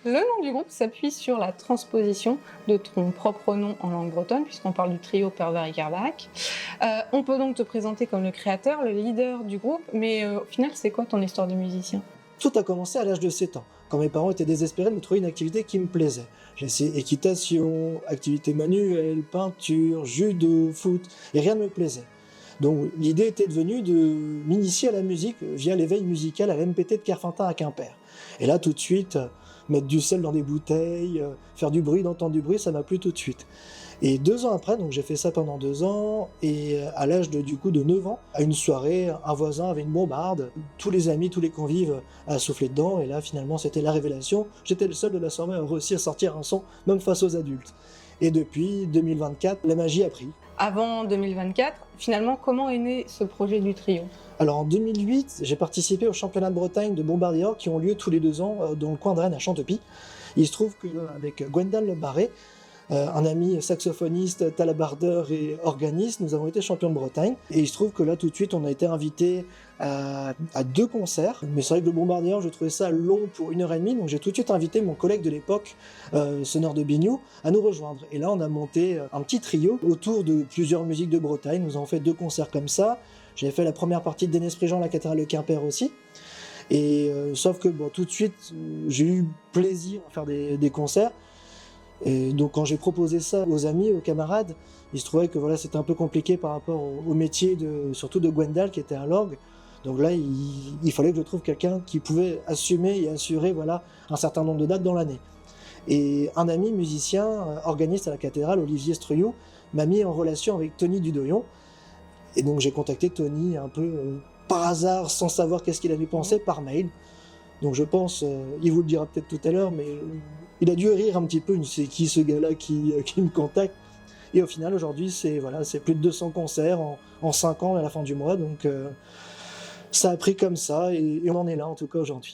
Le nom du groupe s'appuie sur la transposition de ton propre nom en langue bretonne, puisqu'on parle du trio Pervers et Cardac. On peut donc te présenter comme le créateur, le leader du groupe, mais au final, c'est quoi ton histoire de musicien? Tout a commencé à l'âge de 7 ans, quand mes parents étaient désespérés de me trouver une activité qui me plaisait. J'ai essayé équitation, activité manuelle, peinture, judo, foot, et rien ne me plaisait. Donc l'idée était devenue de m'initier à la musique via l'éveil musical à l'MPT de Kerfeunteun à Quimper. Et là, tout de suite, mettre du sel dans des bouteilles, faire du bruit, d'entendre du bruit, ça m'a plu tout de suite. Et 2 ans après, donc j'ai fait ça pendant 2 ans, et à l'âge de 9 ans, à une soirée, un voisin avait une bombarde, tous les amis, tous les convives à souffler dedans, et là finalement c'était la révélation. J'étais le seul de la soirée à réussir à sortir un son, même face aux adultes. Et depuis 2024, la magie a pris. Avant 2024, finalement, comment est né ce projet du trio? Alors en 2008, j'ai participé aux championnats de Bretagne de bombardiers qui ont lieu tous les 2 ans dans le coin de Rennes à Chantepie. Il se trouve qu'avec Gwendal Le Barré, un ami saxophoniste, talabardeur et organiste, nous avons été champions de Bretagne. Et il se trouve que là, tout de suite, on a été invité à 2 concerts. Mais c'est vrai que le bombardier, je trouvais ça long pour 1h30, donc j'ai tout de suite invité mon collègue de l'époque, Sonore de Bignou, à nous rejoindre. Et là, on a monté un petit trio autour de plusieurs musiques de Bretagne. Nous avons fait 2 concerts comme ça. J'avais fait la première partie de Dénès Prigent, la cathédrale de Quimper aussi. Et sauf que bon, tout de suite, j'ai eu plaisir à faire des concerts. Et donc quand j'ai proposé ça aux amis, aux camarades, il se trouvait que voilà, c'était un peu compliqué par rapport au métier surtout de Gwendal qui était un l'orgue. Donc là, il fallait que je trouve quelqu'un qui pouvait assumer et assurer voilà, un certain nombre de dates dans l'année. Et un ami musicien, organiste à la cathédrale, Olivier Struyot, m'a mis en relation avec Tony Dudoyon. Et donc j'ai contacté Tony un peu par hasard, sans savoir qu'est-ce qu'il avait pensé, par mail. Donc je pense, il vous le dira peut-être tout à l'heure, mais il a dû rire un petit peu, c'est qui ce gars-là qui me contacte. Et au final, aujourd'hui, c'est plus de 200 concerts en 5 ans à la fin du mois, donc ça a pris comme ça, et on en est là en tout cas aujourd'hui.